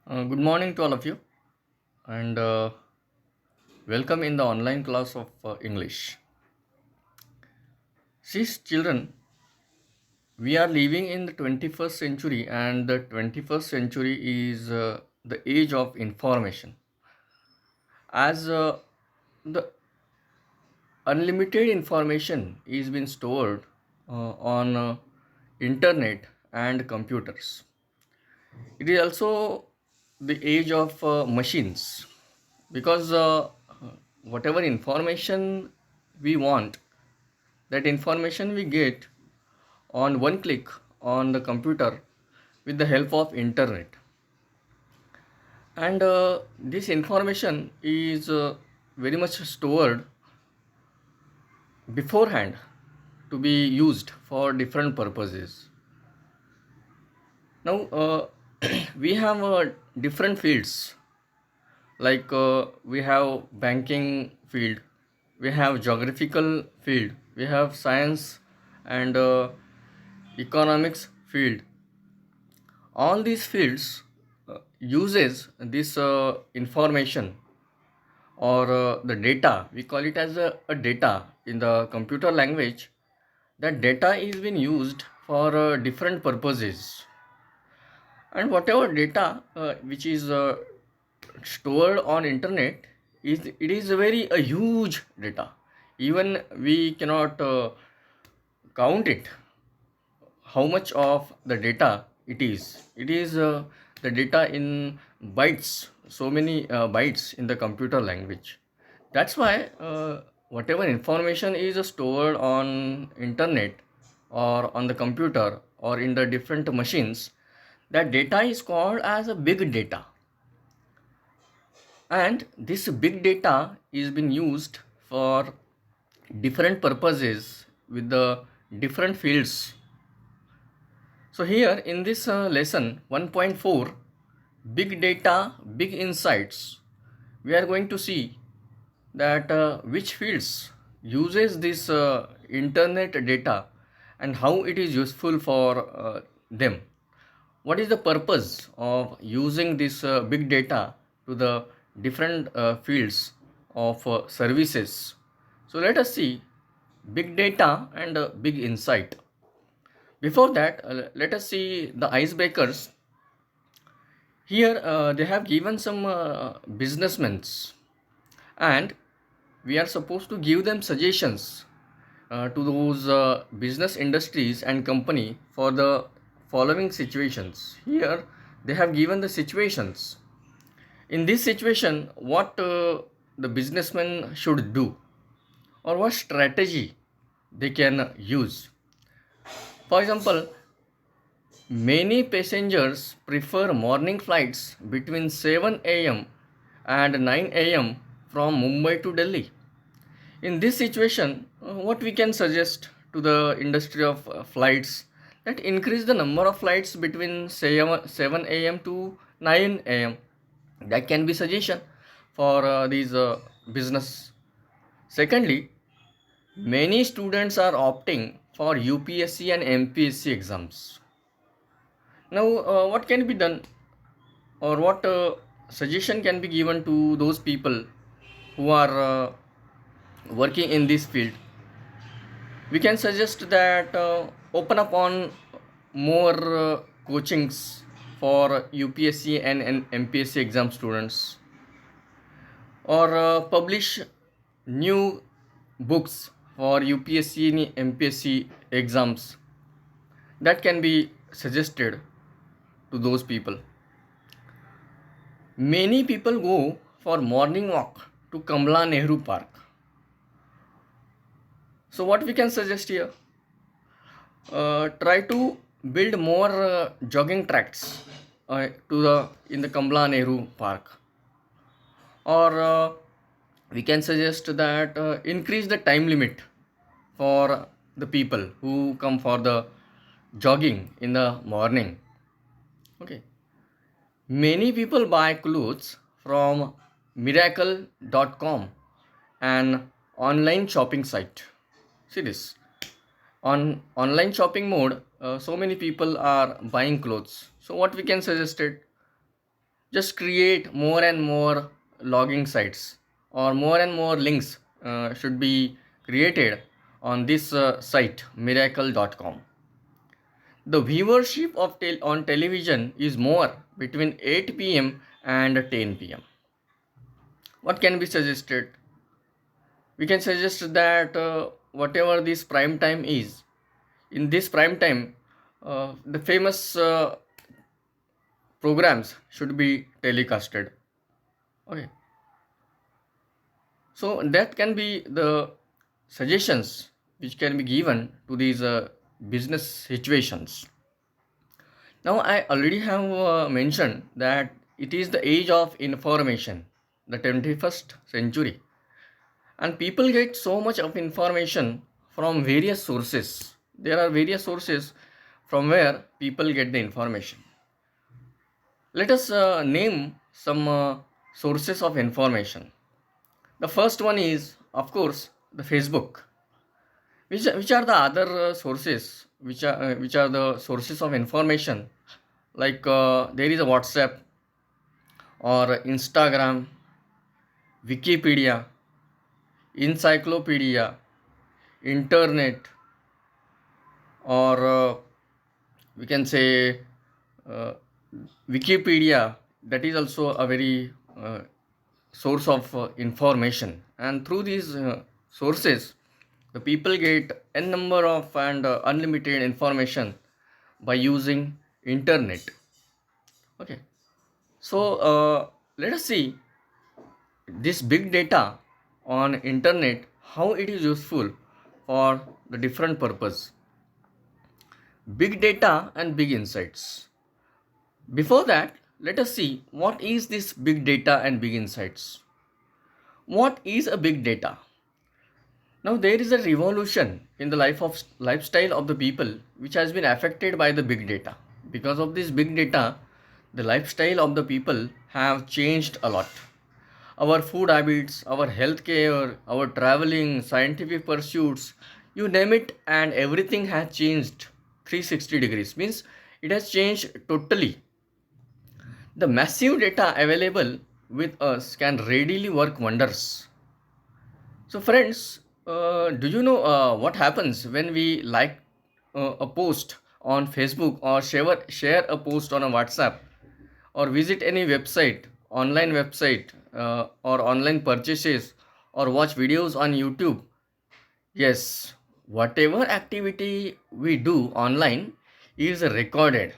Good morning to all of you, and welcome in the online class of English. Since children, we are living in the 21st century, and the 21st century is the age of information. As the unlimited information is being stored on internet and computers. It is also the age of machines because whatever information we want, that information we get on one click on the computer with the help of internet. And this information is very much stored beforehand to be used for different purposes. Now we have different fields, like we have banking field, we have geographical field, we have science and economics field. All these fields uses this information or the data, we call it as a data in the computer language. That data is being used for different purposes, and whatever data which is stored on internet is, it is a very a huge data. Even we cannot count it, how much of the data it is. It is the data in bytes, so many bytes in the computer language. That's why whatever information is stored on internet or on the computer or in the different machines, that data is called as a big data. And this big data is being used for different purposes with the different fields. So here in this lesson 1.4, big data, big insights, we are going to see that which fields uses this internet data and how it is useful for them. What is the purpose of using this big data to the different fields of services? So let us see big data and big insight. Before that, let us see the icebreakers. Here they have given some businessmen, and we are supposed to give them suggestions to those business industries and company for the following situations. Here they have given the situations. In this situation, what the businessman should do, or what strategy they can use. For example, many passengers prefer morning flights between 7 a.m. and 9 a.m. from Mumbai to Delhi. In this situation, what we can suggest to the industry of flights, that increase the number of flights between 7 a.m. to 9 a.m. That can be suggestion for these business. Secondly, many students are opting for UPSC and MPSC exams. Now, what can be done, or what suggestion can be given to those people who are working in this field? We can suggest that open up on more coachings for UPSC and MPSC exam students, or publish new books for UPSC and MPSC exams. That can be suggested to those people. Many people go for morning walk to Kamala Nehru Park. So what we can suggest here? Try to build more jogging tracks to the in the Kamala Nehru Park, or we can suggest that increase the time limit for the people who come for the jogging in the morning. Okay, many people buy clothes from miracle.com, an online shopping site. See this, on online shopping mode, so many people are buying clothes. So what we can suggest it, just create more and more logging sites, or more and more links should be created on this site miracle.com. The viewership of on television is more between 8 p.m. and 10 p.m. What can be suggested? We can suggest that whatever this prime time is, in this prime time, the famous programs should be telecasted. Okay, so that can be the suggestions which can be given to these business situations. Now, I already have mentioned that it is the age of information, the 21st century, and people get so much of information from various sources. There are various sources from where people get the information. Let us name some sources of information. The first one is, of course, the Facebook. Which are the other sources which are the sources of information? Like there is a WhatsApp or Instagram, Wikipedia, encyclopedia, internet, or we can say uh, Wikipedia. That is also a very source of information, and through these sources, the people get n number of and unlimited information by using internet. Okay, so let us see this big data on internet, how it is useful for the different purpose. Big data and big insights. Before that, let us see what is this big data and big insights. What is a big data? Now there is a revolution in the lifestyle of the people which has been affected by the big data. Because of this big data, the lifestyle of the people have changed a lot. Our food habits, our healthcare, our traveling, scientific pursuits, you name it, and everything has changed 360 degrees. Means it has changed totally. The massive data available with us can readily work wonders. So, friends, do you know what happens when we like a post on Facebook, or share a post on a WhatsApp, or visit any website, or online purchases, or watch videos on YouTube? Yes, whatever activity we do online is recorded,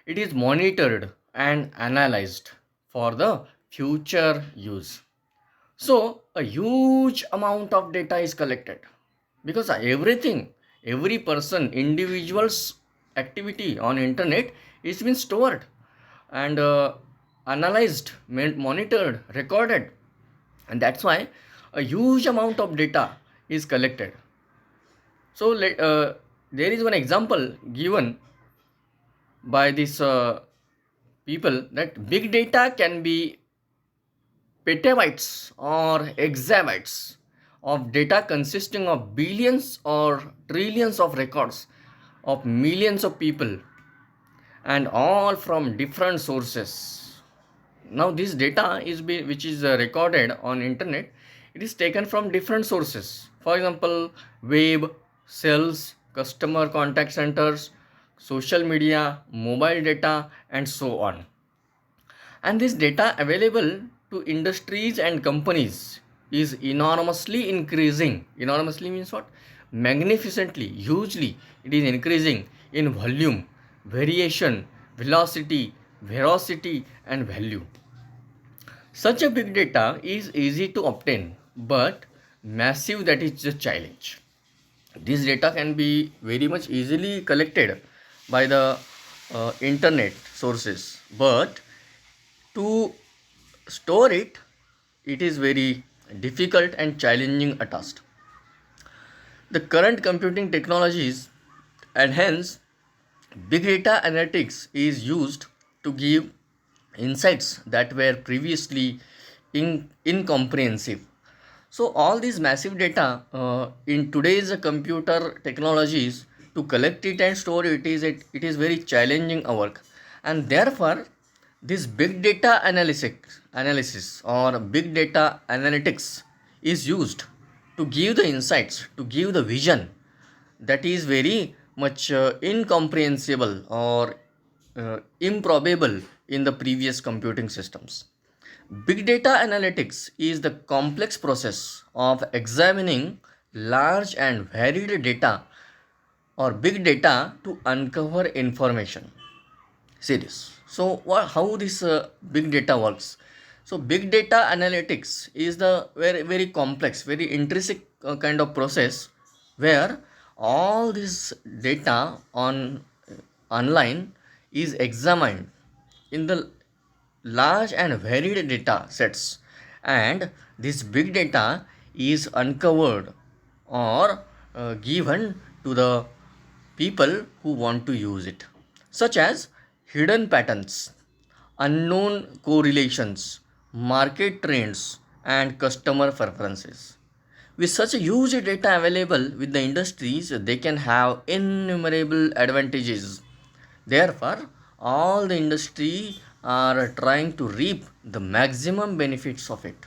it is monitored and analyzed for the future use. So, a huge amount of data is collected because every person, individual's activity on internet is been stored and analyzed, monitored, recorded, and that's why a huge amount of data is collected. So, there is one example given by these people that big data can be petabytes or exabytes of data consisting of billions or trillions of records of millions of people, and all from different sources. Now this data which is recorded on internet, it is taken from different sources. For example, web, sales, customer contact centers, social media, mobile data, and so on. And this data available to industries and companies is enormously increasing. Enormously means what? Magnificently, hugely, it is increasing in volume, variation, velocity, veracity, and value. Such a big data is easy to obtain, but massive, that is the challenge. This data can be very much easily collected by the internet sources, but to store it, it is very difficult and challenging a task. The current computing technologies, and hence big data analytics, is used to give insights that were previously incomprehensive. So all these massive data in today's computer technologies, to collect it and store it is very challenging work, and therefore This big data analysis or big data analytics is used to give the insights, to give the vision that is very much incomprehensible or improbable in the previous computing systems. Big data analytics is the complex process of examining large and varied data or big data to uncover information. See this. So, how this big data works? So, big data analytics is the very complex, very intrinsic kind of process where all this data on online is examined in the large and varied data sets, and this big data is uncovered or given to the people who want to use it, such as hidden patterns, unknown correlations, market trends, and customer preferences. With such a huge data available with the industries, they can have innumerable advantages. Therefore, all the industry are trying to reap the maximum benefits of it.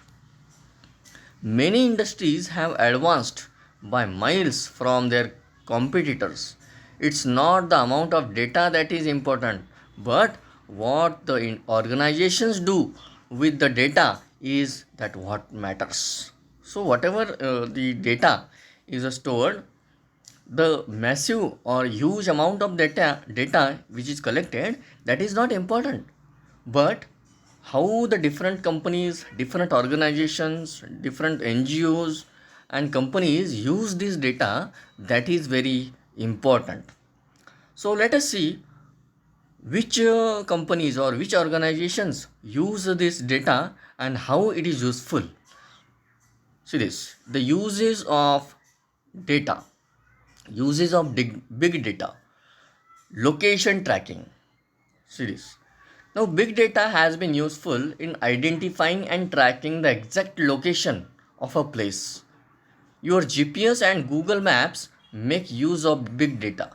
Many industries have advanced by miles from their competitors. It's not the amount of data that is important, but what the organizations do with the data is that what matters. So, whatever the data is stored, the massive or huge amount of data which is collected, that is not important, but how the different companies, different organizations, different NGOs and companies use this data, that is very important. So let us see which companies or which organizations use this data and how it is useful. See this, the uses of data, uses of big data, location tracking. See this. Now, big data has been useful in identifying and tracking the exact location of a place. Your GPS and Google Maps make use of big data.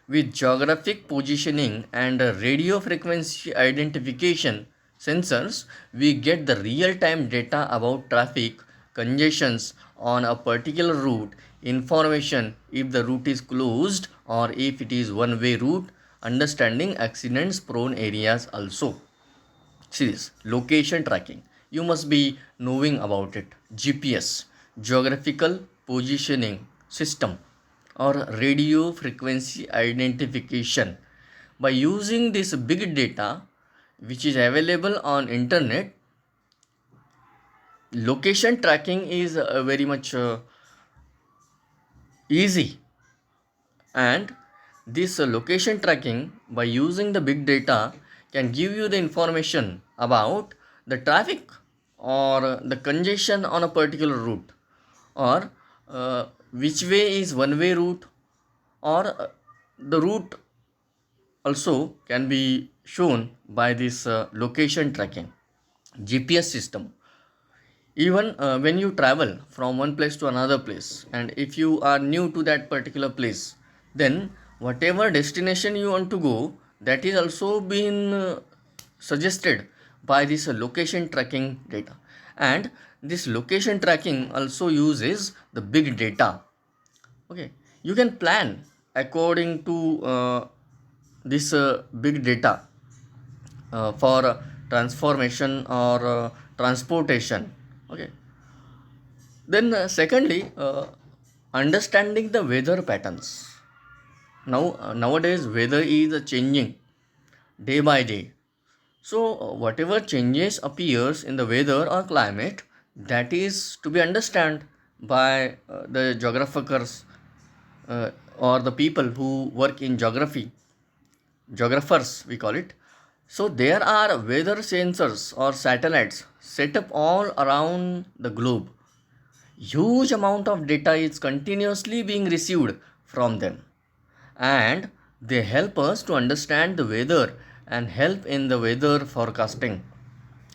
With geographic positioning and radio frequency identification sensors, we get the real time data about traffic congestions on a particular route, information if the route is closed or if it is one way route, understanding accidents prone areas also. See this, location tracking. You must be knowing about it. GPS, geographical positioning system, or radio frequency identification. By using this big data, which is available on internet, location tracking is very much easy, and this location tracking by using the big data can give you the information about the traffic or the congestion on a particular route, or which way is one way route, or the route also can be shown by this location tracking GPS system. Even when you travel from one place to another place, and if you are new to that particular place, then whatever destination you want to go, that is also been suggested by this location tracking data. And this location tracking also uses the big data. Okay, you can plan according to this big data for transformation or transportation. Okay, then secondly, understanding the weather patterns. Now nowadays weather is changing day by day. So whatever changes appears in the weather or climate, that is to be understand by the geographers or the people who work in geography, geographers we call it. So there are weather sensors or satellites set up all around the globe. Huge amount of data is continuously being received from them, and they help us to understand the weather and help in the weather forecasting.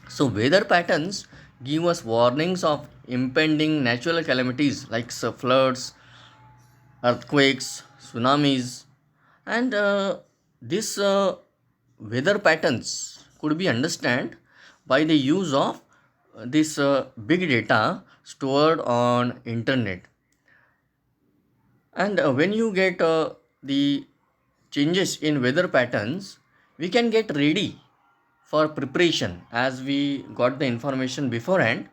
So weather patterns give us warnings of impending natural calamities like floods, earthquakes, tsunamis, and this weather patterns could be understand by the use of this big data stored on internet. And when you get the changes in weather patterns, we can get ready for preparation as we got the information beforehand.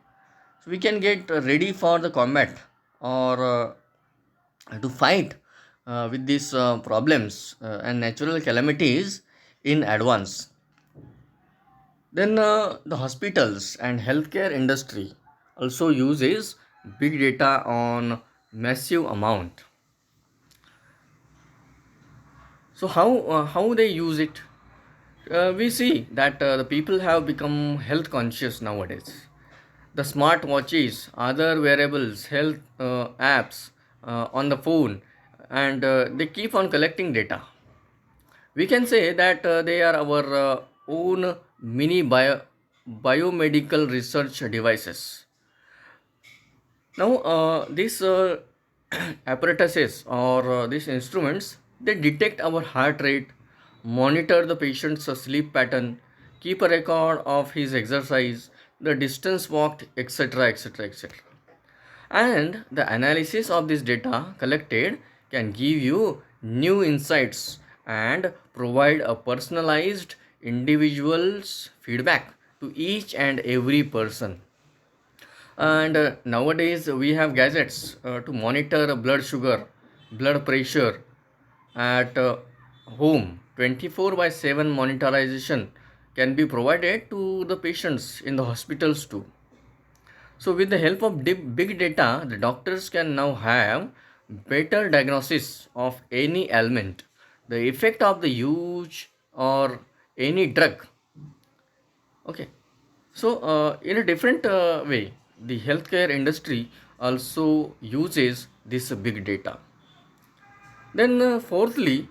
So we can get ready for the combat or to fight with these problems and natural calamities in advance. Then the hospitals and healthcare industry also uses big data on massive amount. So how they use it? We see that the people have become health conscious nowadays. The smart watches, other wearables, health apps on the phone, and they keep on collecting data. We can say that they are our own mini biomedical research devices. Now, these apparatuses or these instruments, they detect our heart rate, monitor the patient's sleep pattern, keep a record of his exercise, the distance walked, etc., etc., etc. And the analysis of this data collected can give you new insights and provide a personalized individual's feedback to each and every person. And nowadays we have gadgets to monitor blood sugar, blood pressure at home. 24 by 7 monitorization can be provided to the patients in the hospitals too. So, with the help of big data, the doctors can now have better diagnosis of any ailment, the effect of the use or any drug. Okay, so in a different way, the healthcare industry also uses this big data. Then, fourthly,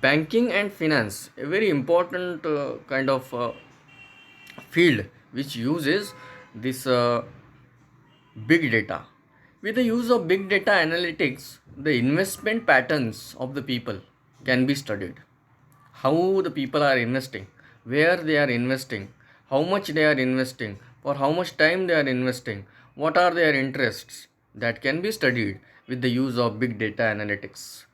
banking and finance, a very important kind of field which uses this big data. With the use of big data analytics, the investment patterns of the people can be studied. How the people are investing, where they are investing, how much they are investing, for how much time they are investing, what are their interests, that can be studied with the use of big data analytics.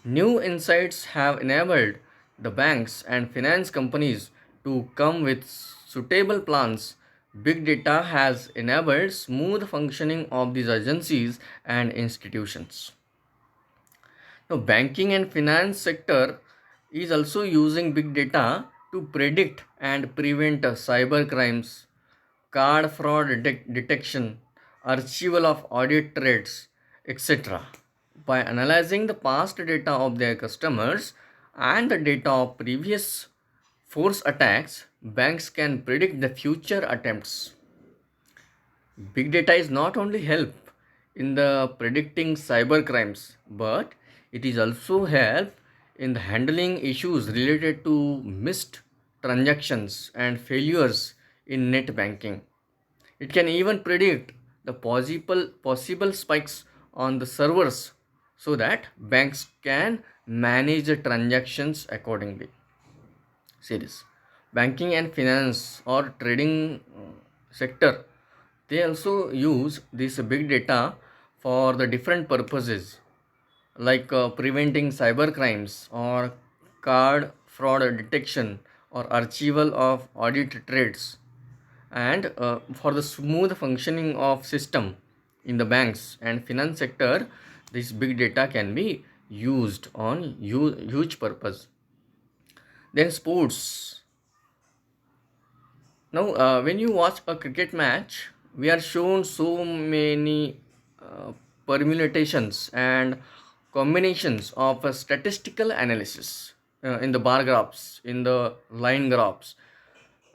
New insights have enabled the banks and finance companies to come with suitable plans. Big data has enabled smooth functioning of these agencies and institutions. Now, banking and finance sector is also using big data to predict and prevent cyber crimes, card fraud detection, archival of audit rates, etc. By analyzing the past data of their customers and the data of previous force attacks, banks can predict the future attempts. Big data is not only help in the predicting cyber crimes, but it is also help in the handling issues related to missed transactions and failures in net banking. It can even predict the possible spikes on the servers so that banks can manage the transactions accordingly. See this. Banking and finance or trading sector, they also use this big data for the different purposes like preventing cyber crimes or card fraud detection or archival of audit trades, and for the smooth functioning of system in the banks and finance sector, this big data can be used on huge purpose. Then sports. Now, when you watch a cricket match, we are shown so many permutations and combinations of a statistical analysis in the bar graphs, in the line graphs,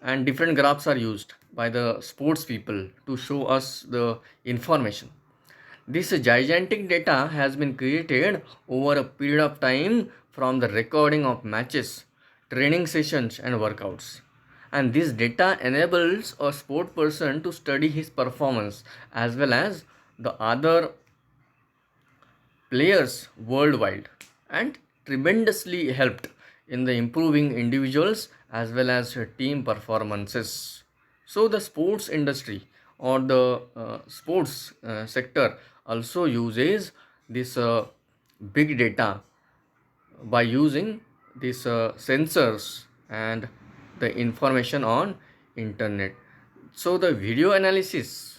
and different graphs are used by the sports people to show us the information. This gigantic data has been created over a period of time from the recording of matches, training sessions, and workouts. And this data enables a sport person to study his performance as well as the other players worldwide, and tremendously helped in the improving individuals as well as team performances. So the sports industry or the sports sector also uses this big data by using these sensors and the information on internet. So the video analysis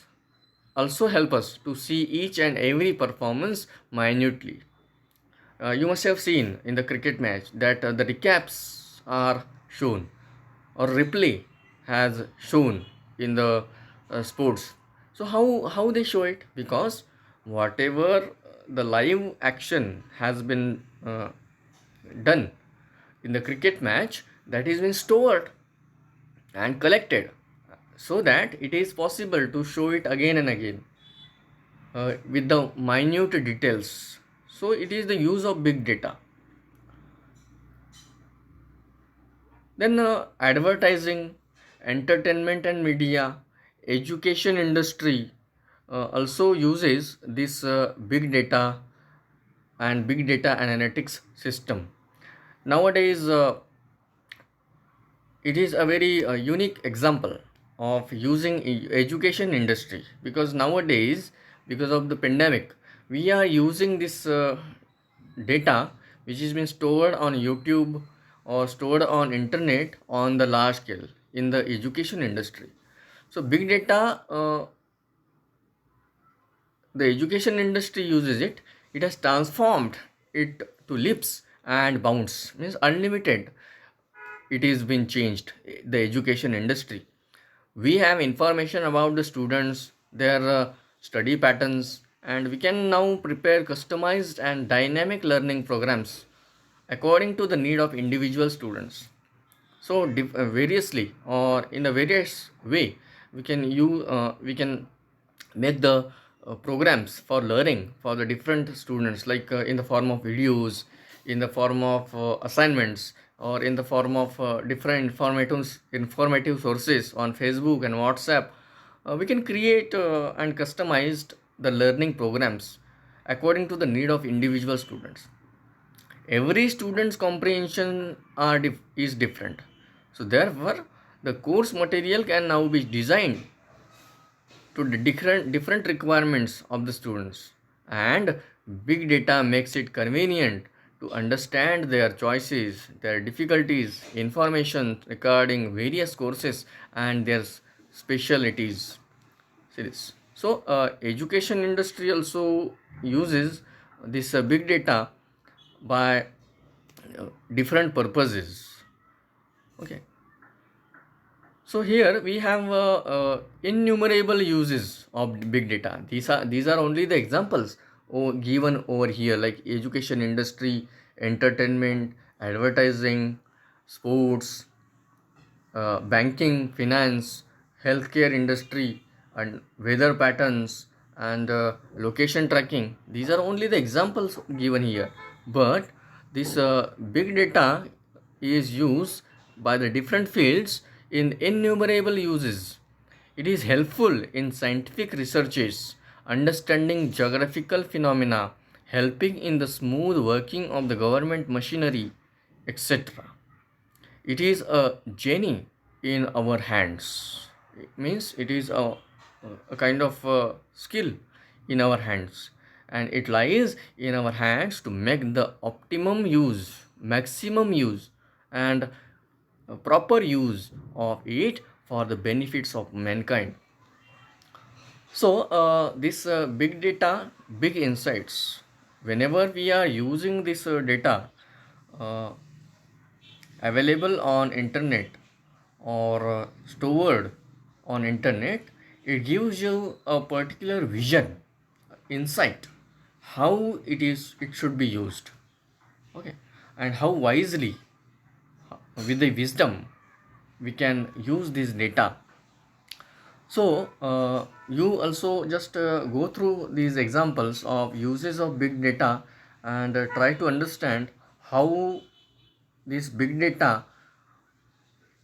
also help us to see each and every performance minutely. You must have seen in the cricket match that the recaps are shown or replay has shown in the sports. So how they show it? Because whatever the live action has been done in the cricket match, that is been stored and collected so that it is possible to show it again and again with the minute details. So it is the use of big data. Then advertising, entertainment and media, education industry also uses this big data and big data analytics system. Nowadays, it is a very unique example of using education industry, because nowadays, because of the pandemic, we are using this data which has been stored on YouTube or stored on internet on the large scale in the education industry. So big data, the education industry uses it. It has transformed it to leaps and bounds, means unlimited. It is been changed, the education industry. We have information about the students, their study patterns, and we can now prepare customized and dynamic learning programs according to the need of individual students. So variously or in a various way, we can make the programs for learning for the different students, like in the form of videos, in the form of assignments, or in the form of different informative sources on Facebook and WhatsApp. We can create and customize the learning programs according to the need of individual students. Every student's comprehension is different, so therefore the course material can now be designed to the different requirements of the students, and big data makes it convenient to understand their choices, their difficulties, information regarding various courses and their specialties. See this. So education industry also uses this big data by different purposes. Okay. So here we have innumerable uses of big data. These are only the examples given over here, like education industry, entertainment, advertising, sports, banking, finance, healthcare industry, and weather patterns, and location tracking. These are only the examples given here. But this big data is used by the different fields in innumerable uses. It is helpful in scientific researches, understanding geographical phenomena, helping in the smooth working of the government machinery, etc. It is a genie in our hands. It means it is a kind of skill in our hands, and it lies in our hands to make the optimum use, maximum use, and proper use of it for the benefits of mankind. So this big data, big insights, whenever we are using this data uh, available on internet or stored on internet, it gives you a particular vision, insight, how it should be used. Okay. And how wisely, with the wisdom, we can use this data. So you also just go through these examples of uses of big data, and try to understand how this big data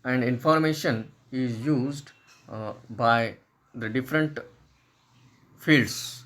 and information is used by the different fields